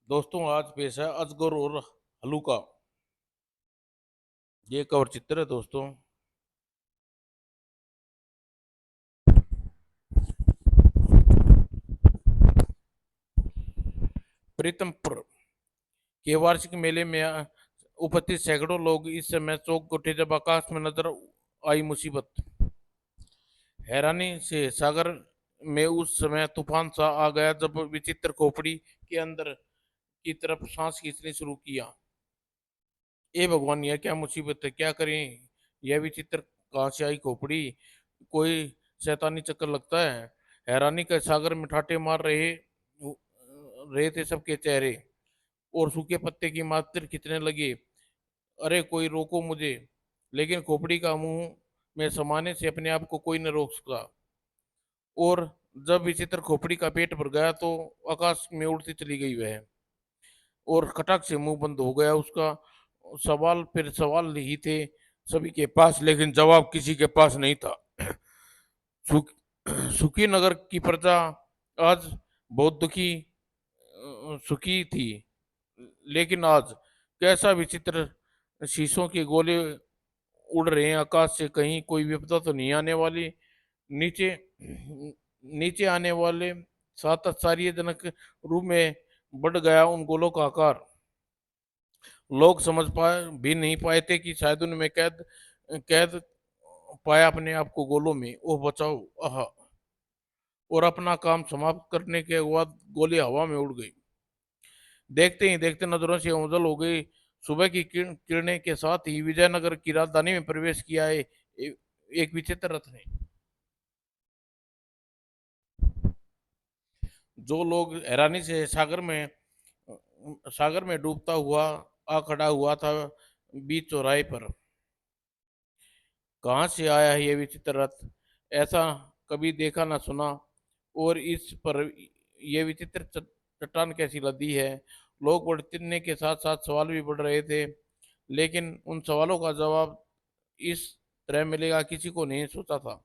दोस्तों आज पेश है अजगर और हलूका। ये कवर चित्र है दोस्तों। प्रीतमपुर के वार्षिक मेले में उपस्थित सैकड़ों लोग इस समय चौक उठे जब आकाश में नजर आई मुसीबत। हैरानी से सागर में उस समय तूफान सा आ गया जब विचित्र खोपड़ी के अंदर की तरफ सांस खींचनी शुरू किया। ए भगवान, यह क्या मुसीबत है, क्या करें। यह विचित्र कहाँ से आई खोपड़ी, कोई शैतानी चक्कर लगता है। हैरानी के सागर में ठाटे मार रहे थे सबके चेहरे, और सूखे पत्ते की मात्र खींचने लगे। अरे कोई रोको मुझे, लेकिन खोपड़ी का मुंह में समाने से अपने आप को कोई न रोक सका। और जब विचित्र खोपड़ी का पेट भर गया तो आकाश में उड़ती चली गई वह, और खटक से मुंह बंद हो गया उसका। सवाल फिर सवाल ही थे सभी के पास, लेकिन जवाब किसी के पास नहीं था। सुख सुखी नगर की प्रजा आज बहुत सुखी थी, लेकिन आज कैसा विचित्र। शीशों के गोले उड़ रहे हैं आकाश से, कहीं कोई विपदा तो नहीं आने वाली। नीचे नीचे आने वाले साथ आश्चर्यजनक रूप में बढ़ गया उन गोलों का आकार। लोग समझ पाए भी नहीं पाए थे कि शायद उनमें कैद कैद पाया अपने आप को गोलों में। ओह बचाओ, आह। और अपना काम समाप्त करने के बाद गोली हवा में उड़ गई। देखते ही देखते नजरों से ओझल हो गई। सुबह की किरणें के साथ ही विजयनगर की राजधानी में प्रवेश किया है एक विचित्र रथ ने। जो लोग हैरानी से सागर में डूबता हुआ आ खड़ा हुआ था बीच चौराहे पर। कहाँ से आया है ये विचित्र रथ, ऐसा कभी देखा ना सुना। और इस पर ये विचित्र चट्टान कैसी लदी है। लोग बढ़ने के साथ साथ सवाल भी बढ़ रहे थे, लेकिन उन सवालों का जवाब इस तरह मिलेगा किसी को नहीं सोचा था।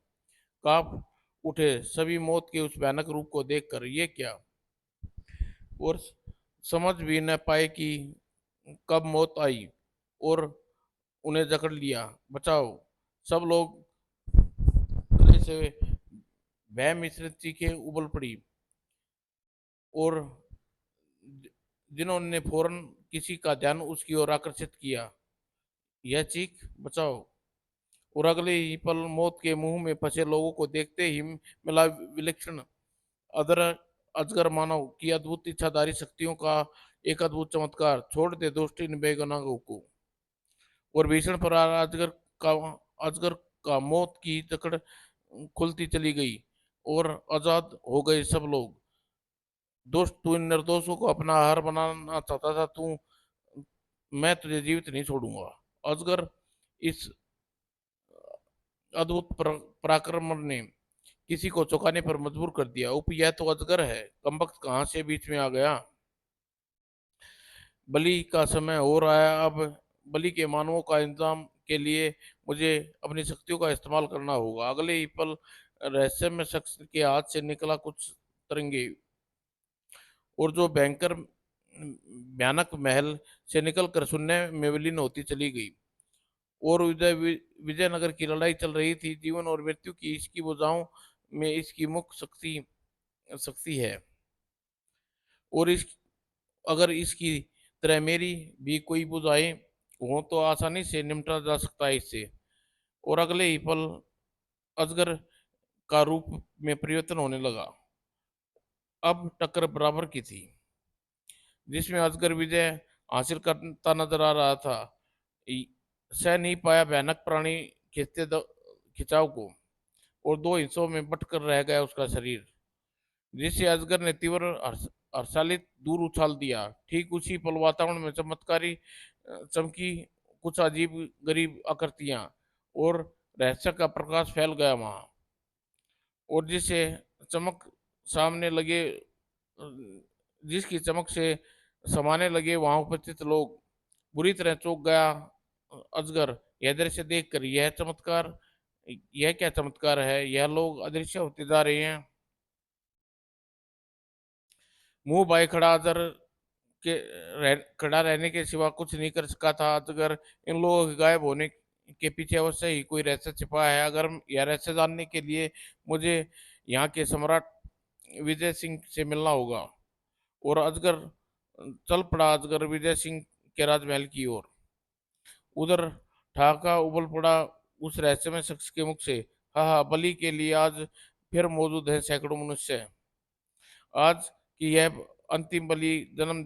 कांप उठे सभी मौत के उस भयानक रूप को देखकर। ये क्या, और समझ भी न पाए कि कब मौत आई और उन्हें जकड़ लिया। बचाओ, सब लोग गले से भय मिश्रित चीखें उबल पड़ी, और जिन्होंने फौरन किसी का ध्यान उसकी ओर आकर्षित किया। यह चीख बचाओ, और अगले ही पल मौत के मुंह में फंसे लोगों को देखते ही मिला विलक्षण अदर अजगर मानव की अद्भुत इच्छाधारी शक्तियों का एक अद्भुत चमत्कार। छोड़ दे दोस्ती बेगुनाहों को, और भीषण पर का अजगर का मौत की जकड़ खुलती चली गई, और आजाद हो गए सब लोग। दोस्त, तू इन निर्दोषों को अपना आहार बनाना चाहता था, तू मैं तुझे जीवित नहीं छोड़ूंगा। अजगर इस अद्भुत पराक्रम ने किसी को चौंकाने पर मजबूर कर दिया। उप, यह तो अजगर है, कमबख्त कहाँ से बीच में आ गया। बलि का समय हो रहा है अब। बलि के मानवों का इंतजाम के लिए मुझे अपनी शक्तियों का इस्तेमाल करना होगा। अगले ही पल रहस्यमय शख्स के हाथ से निकला कुछ तरंगे, और जो भयंकर भयानक महल से निकलकर शून्य में विलीन होती चली गई। और विजयनगर की लड़ाई चल रही थी, जीवन और मृत्यु की इसकी भुजाओं में इसकी मुख्य शक्ति शक्ति है। और इस अगर इसकी तरह मेरी भी कोई बुझाएं हो तो आसानी से निपटा जा सकता है इससे। और अगले ही पल अजगर का रूप में परिवर्तन होने लगा। अब टक्कर बराबर की थी, जिसमें अजगर विजय हासिल करता नजर आ रहा था। सह नहीं पाया भयानक प्राणी खिंचाव को, और दो हिस्सों में बंटकर रह गया उसका शरीर, जिससे अजगर ने तीव्र हर्षालित दूर उछाल दिया। ठीक उसी पल वातावरण में चमत्कारी चमकी कुछ अजीब गरीब आकृतियां, और रहस्य का प्रकाश फैल गया वहां। और चमक सामने लगे जिसकी चमक से समाने लगे वहां उपस्थित लोग। बुरी तरह चौंक गया अजगर यह दृश्य देखकर। यह क्या चमत्कार है, यह लोग अदृश्य होते जा रहे हैं। मुंह बाए खड़ा अजगर के खड़ा रहने के सिवा कुछ नहीं कर सका था। अगर इन लोगों के गायब होने के पीछे अवश्य ही कोई रहस्य छिपा है। अगर यह रहस्य जानने के लिए मुझे यहाँ के सम्राट विजय सिंह से मिलना होगा। और अजगर चल पड़ा अजगर विजय सिंह के राजमहल की ओर। उधर ठाका उबल पड़ा उस रहस्यमय शख्स के मुख से। हाँ हाँ, बलि के लिए आज फिर मौजूद है सैकड़ों मनुष्य। आज की यह अंतिम बलि जन्म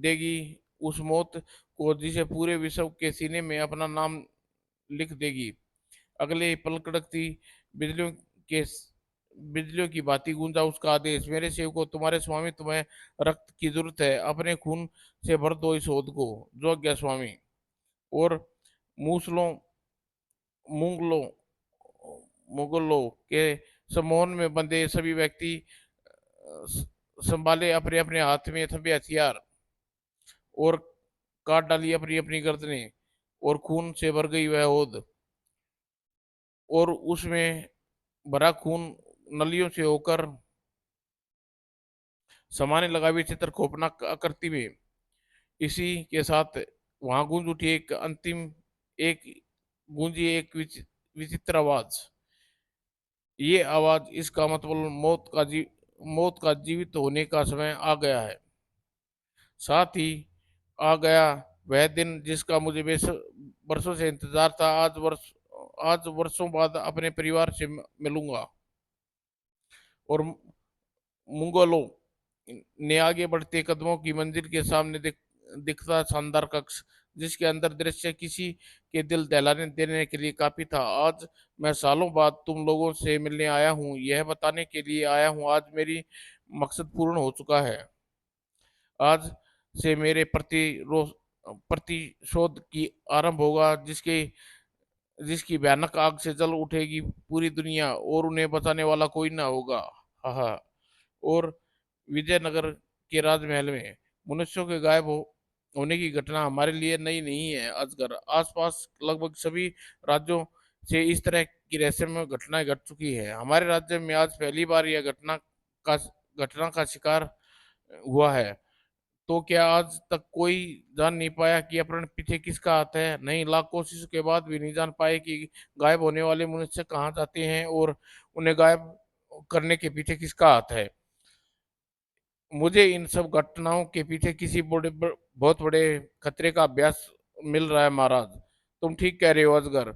देगी उस मौत को जिसे पूरे विश्व के सीने में अपना नाम लिख देगी। अगले ही पल कड़कती बिजलियों के बिजलियों की भांति गूंजा उसका आदेश, मेरे सेवकों, तुम्हारे स्वामी, तुम्हें रक्त की जरूरत है, अपने खून से भर दो इस हौद को। जो आज्ञा स्वामी। और मूसलों मुगलों मुगलों के सम्मोहन में बंधे सभी व्यक्ति संभाले अपने अपने हाथ में सभी हथियार और काट डाली अपनी अपनी गर्दनें। और खून से भर गई वह हौद और उसमें भरा खून नलियों से होकर समाने लगा विचित्र खौफनाक आकृति में। इसी के साथ वहां गूंज उठी एक गूंजी एक विचित्र आवाज। ये आवाज, इसका मतलब मौत का जीवित होने का समय आ गया है। साथ ही आ गया वह दिन जिसका मुझे वर्षों से इंतजार था। आज वर्षों बाद अपने परिवार से मिलूंगा। और मुगलों ने आगे बढ़ते कदमों की मंजिल के सामने दिखता शानदार कक्ष, जिसके अंदर दृश्य किसी के दिल दहलाने देने के लिए काफी था। आज मैं सालों बाद तुम लोगों से मिलने आया हूँ, यह बताने के लिए आया हूँ आज मेरी मकसद पूर्ण हो चुका है। आज से मेरे प्रतिशोध की आरंभ होगा, जिसके जिसकी भयानक आग से जल उठेगी पूरी दुनिया और उन्हें बचाने वाला कोई ना होगा। हाँ हाँ। और विजयनगर के राजमहल में मनुष्यों के होने की घटना हमारे लिए नई नहीं है अजगर। आसपास लगभग सभी राज्यों से इस तरह की रहस्यमय घटनाएं घट चुकी है। हमारे राज्य में आज पहली बार यह का घटना का शिकार हुआ है। तो क्या आज तक कोई जान नहीं पाया कि अपहरण पीछे किसका हाथ है? नहीं, लाख कोशिशों के बाद भी नहीं जान पाए कि गायब होने वाले मनुष्य कहाँ जाते हैं और उन्हें गायब करने के पीछे किसका हाथ है। मुझे इन सब घटनाओं के पीछे बहुत बड़े खतरे का अभ्यास मिल रहा है महाराज। तुम ठीक कह रहे हो अजगर।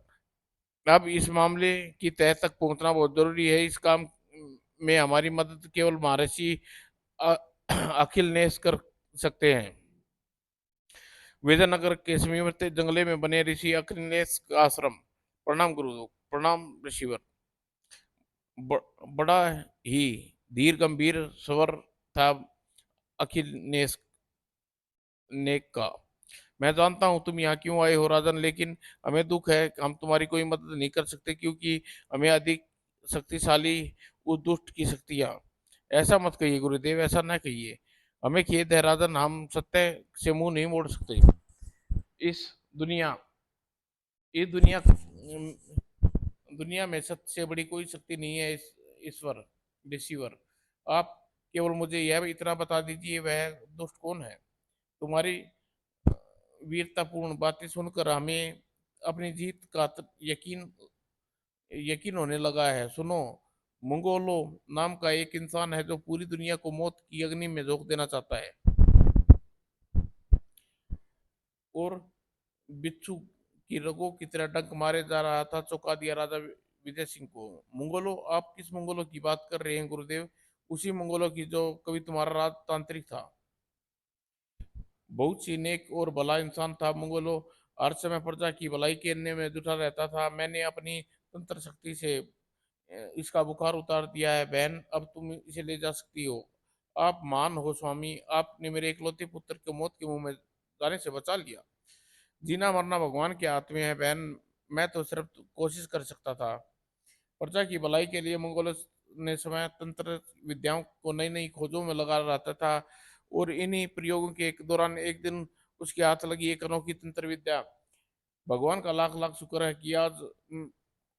अब इस मामले की तह तक पहुंचना बहुत जरूरी है। इस काम में हमारी मदद केवल महर्षि अ- अखिल नेस कर सकते हैं। विजयनगर के समीपवर्ती जंगले में बने ऋषि अक्रिनेस का आश्रम। प्रणाम गुरु, प्रणाम ऋषिवर। बड़ा ही धीर गंभीर स्वर था अखिल नेक का। मैं जानता हूँ तुम यहाँ क्यों आए हो राजन, लेकिन हमें दुख है कि हम तुम्हारी कोई मदद नहीं कर सकते, क्योंकि हमें अधिक शक्तिशाली उस दुष्ट की शक्तियाँ। ऐसा मत कहिए गुरुदेव, ऐसा ना कहिए। हमें खेद है राजन, हम सत्य से मुंह नहीं मोड़ सकते। इस दुनिया इस दुनिया में सत्य से बड़ी कोई शक्ति नहीं है। ईश्वर, ऋषिवर, आप केवल मुझे यह इतना बता दीजिए, वह दुष्ट कौन है? तुम्हारी वीरतापूर्ण बातें सुनकर हमें अपनी जीत का यकीन यकीन होने लगा है। सुनो, मंगोलो नाम का एक इंसान है जो पूरी दुनिया को मौत की अग्नि में झोंक देना चाहता है। और बिच्छू की रगों की तरह डंक मारे जा रहा था। चौंका दिया राजा विजय सिंह को। मंगोलो? आप किस मंगोलो की बात कर रहे हैं गुरुदेव? उसी मंगोलो की जो कभी तुम्हारा राजतांत्रिक था। बहुत सी नेक और भला इंसान था मंगोलो। हर समय प्रजा की भलाई करने में जुटा रहता था। मैंने अपनी तंत्र शक्ति से इसका बुखार उतार दिया है। बहन, अब तुम इसे ले जा सकती हो। आप मान हो स्वामी, आपने मेरे इकलौते पुत्र को मौत के मुंह में जाने से बचा लिया। जीना मरना भगवान के हाथ में है बहन। मैं तो सिर्फ कोशिश कर सकता था। प्रजा की भलाई के लिए मंगोलों ने समय तंत्र विद्याओं को नई नई खोजों में लगा रहता था। और इन्हीं प्रयोगों के एक दौरान एक दिन उसके हाथ लगी एक अनोखी तंत्र विद्या। भगवान का लाख लाख शुक्र है कि आज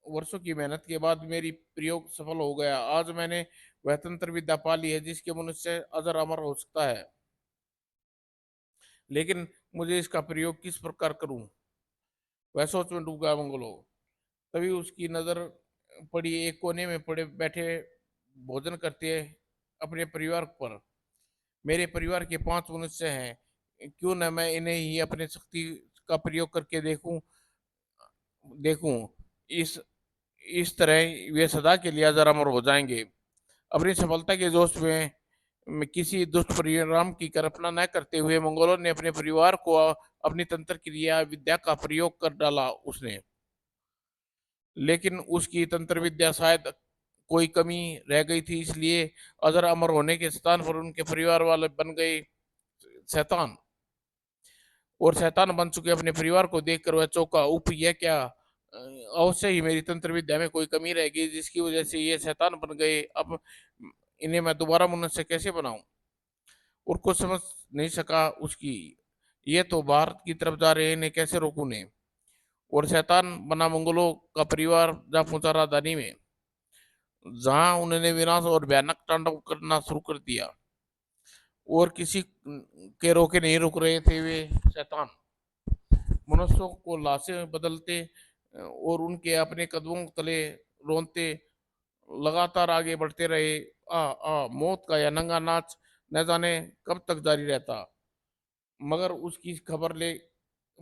वर्षों की मेहनत के बाद मेरी प्रयोग सफल हो गया। आज मैंने वह तंत्र विद्या पा ली है जिसके मनुष्य अजर अमर हो सकता है। लेकिन मुझे इसका प्रयोग किस प्रकार करूं? वह सोच में डूब गया मंगोलो। तभी उसकी नजर पड़ी एक कोने में पड़े बैठे भोजन करते अपने परिवार पर। मेरे परिवार के 5 मनुष्य हैं, क्यों न मैं इन्हें ही अपनी शक्ति का प्रयोग करके देखूं देखूं इस इस तरह वे सदा के लिए अजर अमर हो जाएंगे। अपनी सफलता के जोश में किसी दुष्ट परिणाम की कल्पना न करते हुए मंगोलों ने अपने परिवार को अपनी तंत्र क्रिया विद्या का प्रयोग कर डाला उसने। लेकिन उसकी तंत्र विद्या शायद कोई कमी रह गई थी, इसलिए अजर अमर होने के स्थान पर उनके परिवार वाले बन गए शैतान। और शैतान बन चुके अपने परिवार को देखकर वह चौंका। उप यह क्या, अवश्य ही मेरी तंत्र विद्या में कोई कमी रह गई जिसकी वजह से ये शैतान बन गए। अब इन्हें मैं दोबारा मनुष्य कैसे बनाऊं? और कुछ समझ नहीं सका उसकी। ये तो भारत की तरफ जा रहे हैं, इन्हें कैसे रोकूं ने? और शैतान बना मंगोलों का परिवार जा पहुंचा राजधानी में, जहां उन्होंने विनाश और भयानक तांडव करना शुरू कर दिया। और किसी के रोके नहीं रुक रहे थे वे शैतान। मनुष्यों को लाशें बदलते और उनके अपने कदमों तले रोनते लगातार आगे बढ़ते रहे। मौत का यह नंगा नाच न जाने कब तक जारी रहता। मगर उसकी खबर ले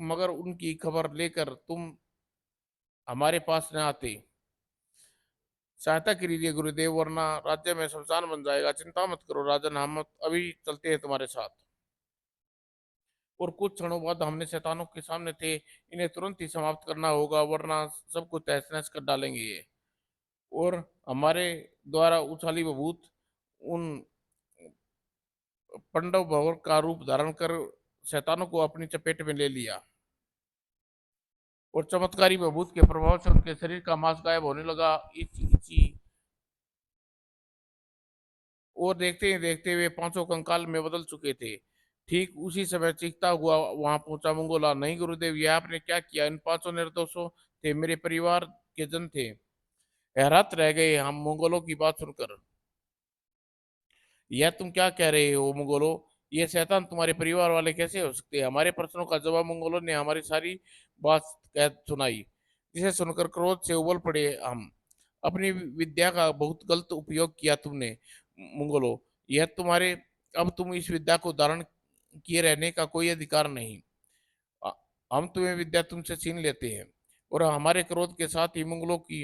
मगर उनकी खबर लेकर तुम हमारे पास न आते। सहायता कीजिए गुरुदेव, वरना राज्य में शमशान बन जाएगा। चिंता मत करो राजन, हम अभी चलते हैं तुम्हारे साथ। और कुछ क्षणों बाद हमने शैतानों के सामने थे। इन्हें तुरंत ही समाप्त करना होगा, वरना सब कुछ तहस नहस कर डालेंगे ये। और हमारे द्वारा उछाली बभूत उन पांडव भवर का रूप धारण कर शैतानों को अपनी चपेट में ले लिया। और चमत्कारी बभूत के प्रभाव से उनके शरीर का मांस गायब होने लगा। इची इची। और देखते ही देखते वे पांचों कंकाल में बदल चुके थे। ठीक उसी समय चीखता हुआ वहां पहुंचा मंगोला। नहीं गुरुदेव, यह आपने क्या किया? इन पांचों निर्दोषों थे, मेरे परिवार के जन थे। हैरात रह गए हम मंगोलों की बात सुनकर। यह तुम क्या कह रहे हो मंगोलो? ये शैतान तुम्हारे परिवार वाले कैसे हो सकते हैं? हमारे प्रश्नों का जवाब मंगोलों ने हमारी सारी बात कह सुनाई, जिसे सुनकर क्रोध से उबल पड़े हम। अपनी विद्या का बहुत गलत उपयोग किया तुमने मंगोलो। यह तुम्हारे अब तुम इस विद्या को धारण किए रहने का कोई अधिकार नहीं। अ- हम तुम्हें विद्या तुमसे छीन लेते हैं। और हमारे क्रोध के साथ ही मंगलों की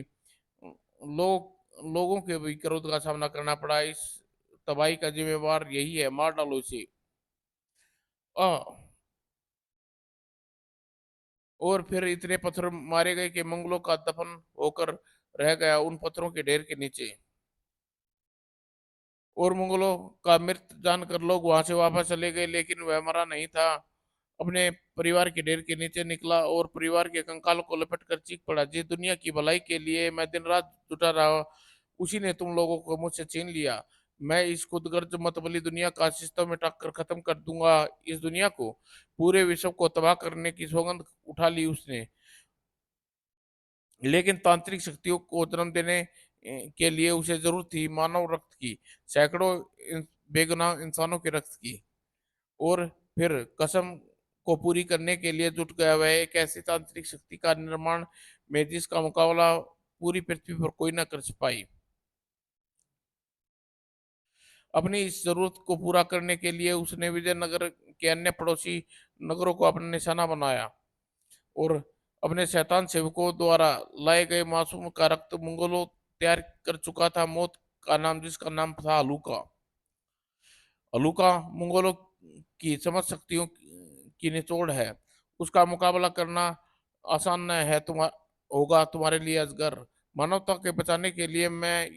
लोगों के भी क्रोध का सामना करना पड़ा। इस तबाही का जिम्मेवार यही है, मार डालो इसे। आ, और फिर इतने पत्थर मारे गए कि मंगलों का दफन होकर रह गया उन पत्थरों के ढेर के नीचे। और मंगलों का मृत जानकर लोग वहां से वापस चले गए, लेकिन वह मरा नहीं था। अपने परिवार के ढेर के नीचे निकला और परिवार के कंकाल को लपट कर चीख पड़ा, जिस दुनिया की भलाई के लिए मैं दिन रात जुटा रहा, उसी ने तुम लोगों को मुझसे छीन लिया। मैं इस खुदगर्ज मतबली दुनिया का सिस्टम में टाक कर खत्म कर दूंगा। इस दुनिया को, पूरे विश्व को तबाह करने की सौगंध उठा ली उसने। लेकिन तांत्रिक शक्तियों को जन्म देने के लिए उसे जरूरत थी मानव रक्त की, सैकड़ों बेगुनाह इंसानों के रक्त की। और फिर कसम को पूरी करने के लिए जुट गया वह एक ऐसी तांत्रिक शक्ति का निर्माण में जिसका मुकाबला पूरी पृथ्वी पर कोई न कर पाई। अपनी इस जरूरत को पूरा करने के लिए उसने विजयनगर के अन्य पड़ोसी नगरों को अपना निशाना बनाया। और अपने शैतान सेवकों द्वारा लाए गए मासूम का रक्त मंगोलों तैयार कर चुका था, मौत का नाम, जिसका नाम था हलूका। हलूका मंगोलों की समझ शक्तियों की निचोड़ है। उसका मुकाबला करना आसान न है होगा तुम्हारे लिए अजगर। मानवता के बचाने के लिए मैं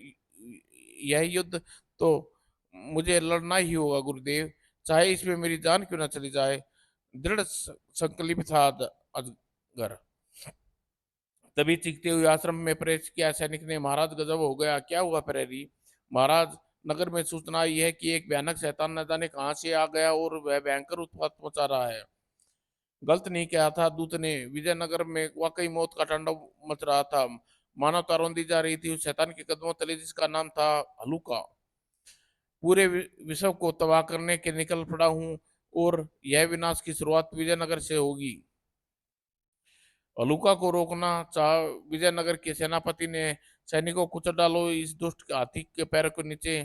यह युद्ध तो मुझे लड़ना ही होगा गुरुदेव, चाहे इसमें मेरी जान क्यों ना चली जाए। दृढ़ संकल्प था अजगर। तभी चीखते हुए आश्रम में प्रवेश किया सैनिक ने। महाराज गजब हो गया, क्या हुआ प्रहरी? महाराज, नगर में सूचना आई है कि एक भयानक शैतान न जाने कहां से आ गया और वह भयंकर उत्पात मचा रहा है। गलत नहीं कहा था दूत ने। विजयनगर में वाकई मौत का तांडव मच रहा था। मानवता रौंदी जा रही थी उस शैतान के कदमों तले, जिसका नाम था हलूका। पूरे विश्व को तबाह करने के निकल पड़ा हूँ। और यह विनाश की शुरुआत विजयनगर से होगी। हलूका को रोकना चाह विजयनगर के सेनापति ने सैनिकों को कुचल डालो इस दुष्ट हाथी के पैरों के नीचे,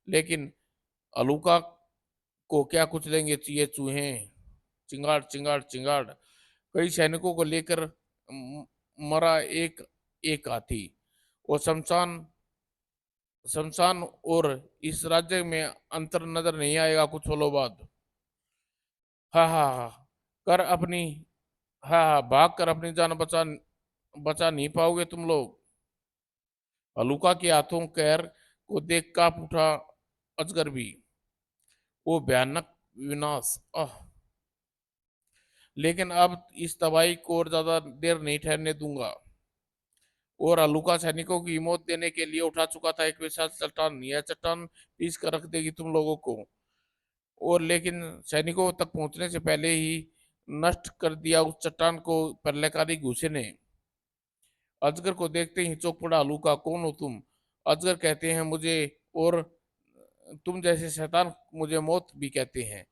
लेकिन हलूका को क्या कुचलेंगे ये चूहे। चिंगाड़ चिंगाड़ चिंगाड़, कई सैनिकों को लेकर मरा एक एक हाथी। और शमशान शमशान और इस राज्य में अंतर नजर नहीं आएगा कुछ पलों बाद। हाँ हाँ हाँ, कर अपनी हाँ हाँ, भाग कर अपनी जान बचा बचा नहीं पाओगे तुम लोग। हलूका के हाथों कहर को देख कांप उठा अजगर भी। वो भयानक विनाश लेकिन अब इस तबाही को और ज्यादा देर नहीं ठहरने दूंगा। और हलूका सैनिकों की मौत देने के लिए उठा चुका था एक विशाल चट्टान। यह चट्टान पीस कर रख देगी तुम लोगों को। और लेकिन सैनिकों तक पहुंचने से पहले ही नष्ट कर दिया उस चट्टान को प्रलयकारी घूसे ने। अजगर को देखते ही चौंक पड़ा हलूका, कौन हो तुम? अजगर कहते हैं मुझे और तुम जैसे शैतान मुझे मौत भी कहते हैं।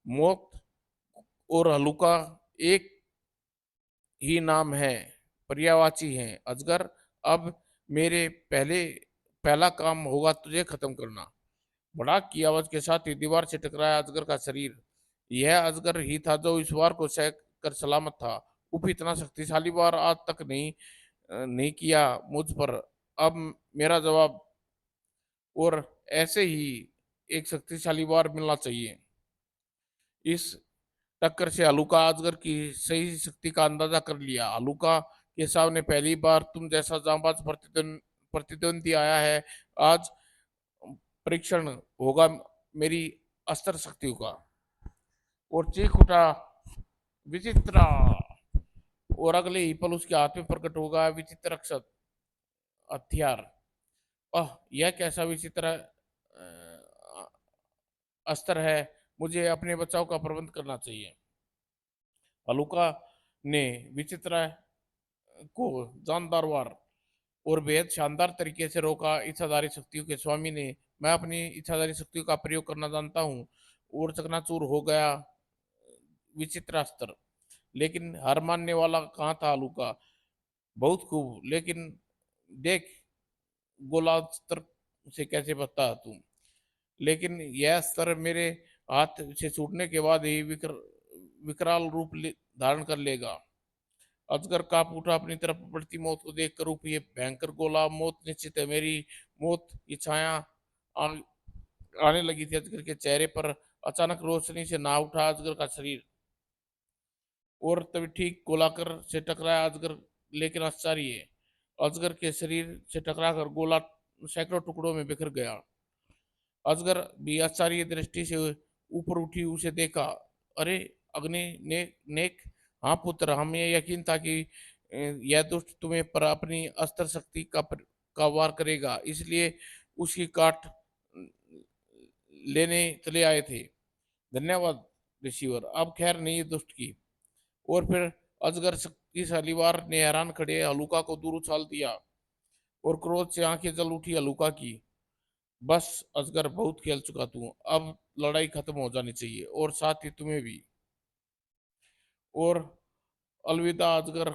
मौत और हलूका एक ही नाम है, पर्यायवाची हैं। अजगर, अब मेरे पहला काम होगा तुझे खत्म करना। भड़ाक की आवाज के साथ ही दीवार से टकराया अजगर का शरीर। यह अजगर ही था जो इस वार को सह कर सलामत था। उफ, इतना शक्तिशाली वार आज तक नहीं किया मुझ पर। अब मेरा जवाब, और ऐसे ही एक शक्तिशाली वार मिलना चाहिए। इस टक्कर से हलूका अजगर की सही शक्ति का अंदाजा कर लिया। हलूका के सामने पहली बार तुम जैसा जांबाज प्रतिद्वंदी आया है। आज परीक्षण होगा मेरी अस्त्र शक्तियों का। और चीख उठा विचित्रा, और अगले ही पल उसके हाथ में प्रकट होगा विचित्र हथियार। यह कैसा विचित्र अस्त्र है, मुझे अपने बचाव का प्रबंध करना चाहिए। हलूका ने विचित्र को जानदार वार और बेहद शानदार तरीके से रोका। इच्छाधारी शक्तियों के स्वामी ने, मैं अपनी इच्छाधारी शक्तियों का प्रयोग करना जानता हूँ। और चकनाचूर हो गया विचित्र अस्त्र। लेकिन हार मानने वाला कहाँ था हलूका? बहुत खूब, लेकिन देख गोलास्त्र से कैसे बचता है तू। लेकिन यह अस्त्र मेरे हाथ से छूटने के बाद ही विकराल रूप धारण कर लेगा। अजगर कांप उठा अपनी तरफ बढ़ती मौत को देखकर। रूप ये भयंकर गोला, मौत निश्चित है मेरी। मौत की छाया आने लगी थी अजगर के चेहरे पर। अचानक रोशनी से ना उठा अजगर का शरीर, और तभी ठीक गोलाकार से टकराया अजगर। लेकिन आश्चर्य, अजगर के शरीर से टकराकर गोला सैकड़ों टुकड़ों में बिखर गया। अजगर भी आश्चर्य दृष्टि से ऊपर उठी, उसे देखा। अरे अग्नि नेक, हाँ पुत्र, हमें यकीन था कि यह दुष्ट तुम्हें पर अपनी अस्त्र शक्ति का वार करेगा, इसलिए उसकी काट लेने चले आए थे। धन्यवाद ऋषिवर, अब खैर नहीं है दुष्ट की। और फिर अजगर शक्तिशाली वार ने हैरान खड़े हलूका को दूर उछाल दिया। और क्रोध से आंखें जल उठी हलूका की। बस अजगर, बहुत खेल चुका तू, अब लड़ाई खत्म हो जानी चाहिए, और साथ ही तुम्हें भी। और अलविदा अजगर,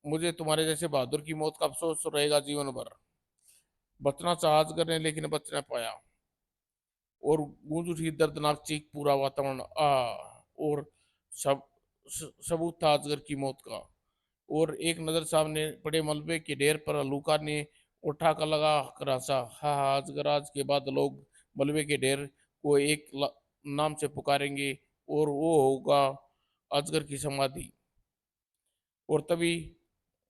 मुझे तुम्हारे जैसे बहादुर की मौत का अफसोस रहेगा जीवन भर। बचना चाहा अजगर ने, लेकिन बच न पाया। और गूंज उठी दर्दनाक चीख, पूरा वातावरण और सब सबूत था अजगर की मौत का। और एक नजर सामने पड़े मलबे के ढेर पर हलूका ने उठा कर लगा कर हंसा। हा हा, अजगर, आज के बाद लोग मलबे के ढेर को एक नाम से पुकारेंगे, और वो होगा अजगर की समाधि। और तभी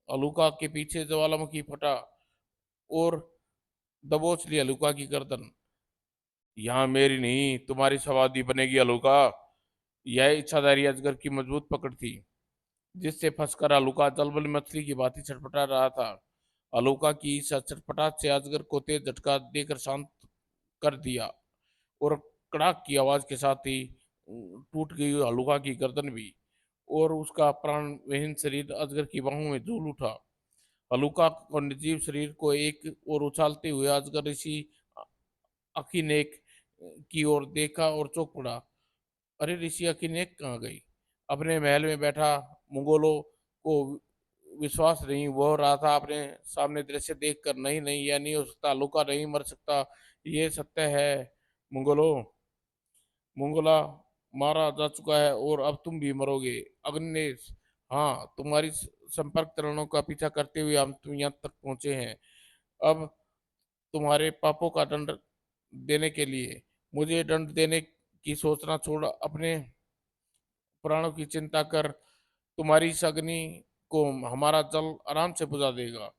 हलूका के पीछे ज्वालामुखी फटा और दबोच ली हलूका की गर्दन। यहाँ मेरी नहीं तुम्हारी समाधि बनेगी हलूका। यह इच्छाधारी अजगर की मजबूत पकड़ थी, जिससे फंसकर हलूका जलबल मछली की भांति छटपटा रहा था। हलूका की इस छटपटाहट से अजगर को तेज झटका देकर शांत कर दिया। और कड़ाक की आवाज के साथ ही टूट गई हलूका की गर्दन भी, और उसका प्राण विहीन शरीर अजगर की बाहों में झूल उठा। हलूका और निर्जीव शरीर को एक और उछालते हुए अजगर ऋषि अखिनेक की ओर देखा और चौंक पड़ा। अरे ऋषि अकिनेक कहाँ गई? अपने महल में बैठा मुगलों को विश्वास नहीं हो रहा था अपने सामने दृश्य देखकर। नहीं नहीं, यह नहीं हो सकता, लुका नहीं मर सकता, ये सत्य है। मुगलों, मुगला मारा जा चुका है और अब तुम भी मरोगे। अग्निवेश, हाँ, तुम्हारी संपर्क तरणों का पीछा करते हुए हम तुम यहाँ तक पहुंचे हैं। अब तुम्हारे पापों का दंड देने के लिए मुझे दंड देने की सोचना छोड़ अपने प्राणों की चिंता कर। तुम्हारी इस अग्नि को हमारा जल आराम से बुझा देगा।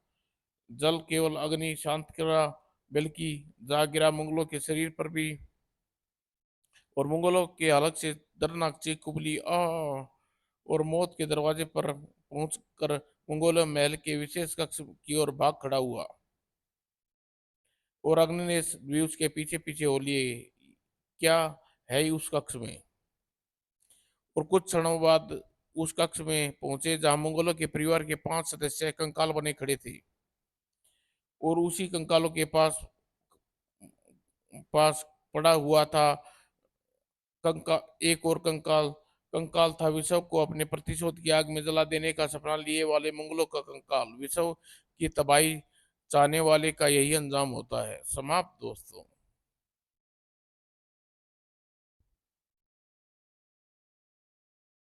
जल केवल अग्नि शांत करा, बल्कि जा गिरा मुगलों के शरीर पर भी। और मुगलों के अलग से दर्दनाक चीख उबली आ, और मौत के दरवाजे पर पहुंचकर मुगलों महल के विशेष कक्ष की ओर भाग खड़ा हुआ। और अग्नि ने भी उसके पीछे पीछे हो लिए। क्या है ही उस कक्ष में? और कुछ क्षणों बाद उस कक्ष में पहुंचे जहां मुगलों के परिवार के 5 सदस्य कंकाल बने खड़े थे। और उसी कंकालों के पास पास पड़ा हुआ था कंका एक और कंकाल। कंकाल था विषव को अपने प्रतिशोध की आग में जला देने का सपना लिए वाले मुगलों का कंकाल। विषव की तबाही चाहने वाले का यही अंजाम होता है। समाप्त दोस्तों।